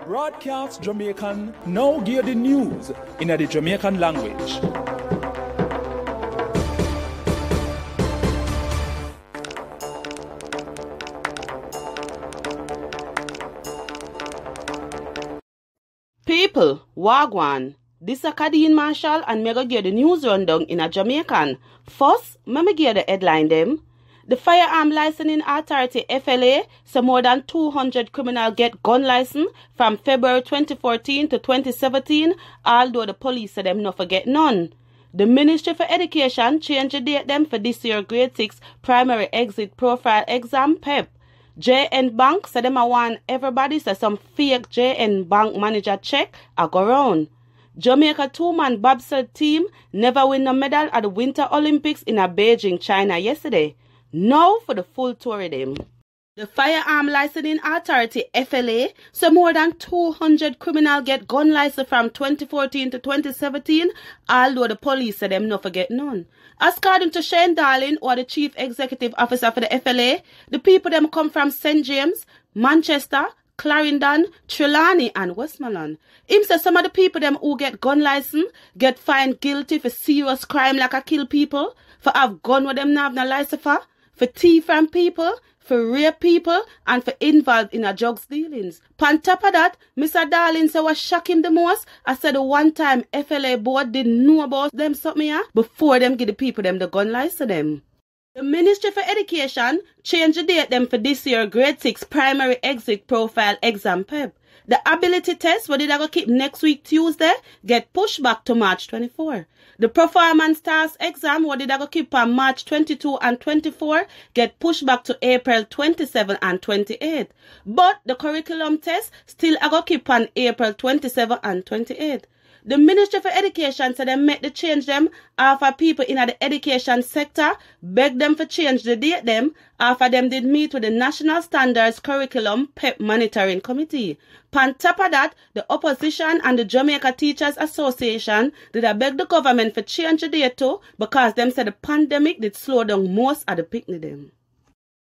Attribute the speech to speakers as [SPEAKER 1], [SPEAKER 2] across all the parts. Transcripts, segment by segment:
[SPEAKER 1] Broadcast Jamaican now give the news in the Jamaican language.
[SPEAKER 2] People, Wagwan. This is Kadeen Marshall and me go give the news rundown in a Jamaican. First, me give the headline them. The Firearm Licensing Authority FLA say more than 200 criminals get gun license from February 2014 to 2017, although the police say them no forget none. The Ministry for Education changed the date them for this year grade 6 primary exit profile exam PEP. JN Bank said them want everybody say some fake JN Bank manager check a go round. Jamaica two-man bobsled team never win a medal at the Winter Olympics in Beijing, China yesterday. Now for the full tour of them. The Firearm Licensing Authority FLA say more than 200 criminals get gun license from 2014 to 2017, although the police say them no forget none. According to Shane Darling, or the Chief Executive Officer for the FLA, the people them come from St. James, Manchester, Clarendon, Trelawney and Westmoreland. Him say some of the people them who get gun license get fined guilty for serious crime like a kill people, for have gun with them not have no license for thief from people, for rape people, and for involved in a drugs dealings. On top of that, Mr. Darling said what shocked him the most, I said the one time FLA board didn't know about them something here before them give the people them the gun license them. The Ministry for Education changed the date them for this year grade 6 primary exit profile exam PEP. The ability test, what did I go keep next week Tuesday, get pushed back to March 24. The performance task exam, what did I go keep on March 22 and 24, get pushed back to April 27 and 28. But the curriculum test still I go keep on April 27 and 28. The Ministry for Education said they make the change them after people in the education sector beg them for change the date them after them did meet with the National Standards Curriculum PEP Monitoring Committee. On top of that, the opposition and the Jamaica Teachers Association did beg the government for change the date too because them said the pandemic did slow down most of the picnic them.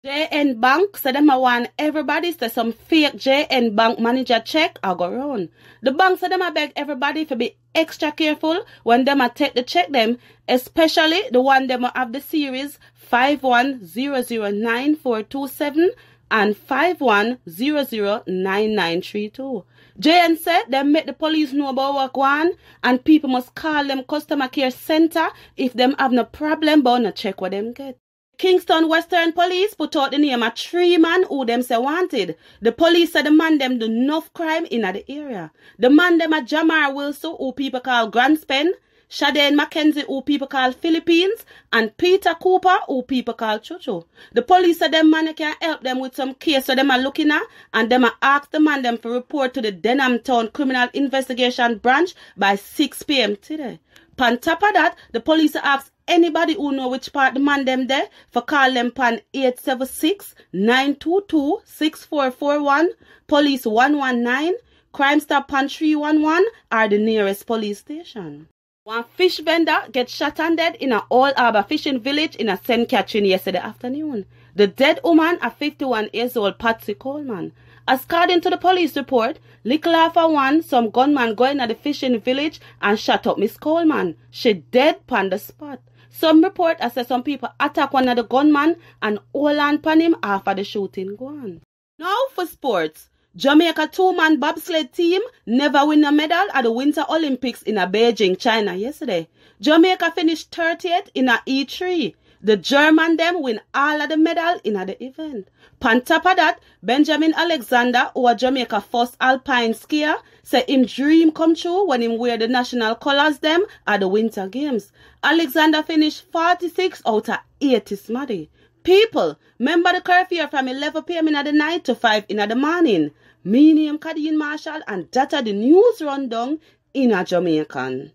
[SPEAKER 2] JN Bank said them want everybody say some fake JN Bank manager check or go round. The bank said them beg everybody to be extra careful when them take the check them, especially the one them have the series 51009427 and 51009932. JN said them make the police know about what going and people must call them customer care center if them have no problem but no check what them get. Kingston Western Police put out the name of 3 men who them say wanted. The police said the man them do enough crime in the area. The man them are Jamar Wilson, who people call Granspen, Shadane Mackenzie, who people call Philippines, and Peter Cooper, who people call Chuchu. The police said them man can help them with some case so them are looking at, and them are asked the man them to report to the Denham Town Criminal Investigation Branch by 6 p.m. today. On top of that, the police asked anybody who know which part the man them there for call them pan 876-922-6441, police 119, crime stop pan 311 are the nearest police station. One fish vendor get shot and dead in a All Harbour fishing village in a St. Catherine yesterday afternoon. The dead woman, a 51 years old Patsy Coleman. According to the police report, little after 1, some gunman go in at the fishing village and shot up Miss Coleman. She dead on the spot. Some report say some people attack one of the gunman and hold on pan him after the shooting go on. Now for sports. Jamaica two-man bobsled team never win a medal at the Winter Olympics in Beijing, China yesterday. Jamaica finished 30th in a E3. The German them win all of the medal in the event. On top of that, Benjamin Alexander, who was Jamaica's first alpine skier, said him dream come true when him wear the national colours them at the Winter Games. Alexander finished 46 out of 80 smarty. People, remember the curfew from 11 p.m. in the night to 5 in the morning. Me name Kadeen Marshall and that are the news rundown in a Jamaican.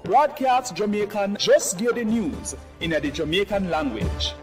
[SPEAKER 1] Broadcast Jamaican just give the news in the Jamaican language.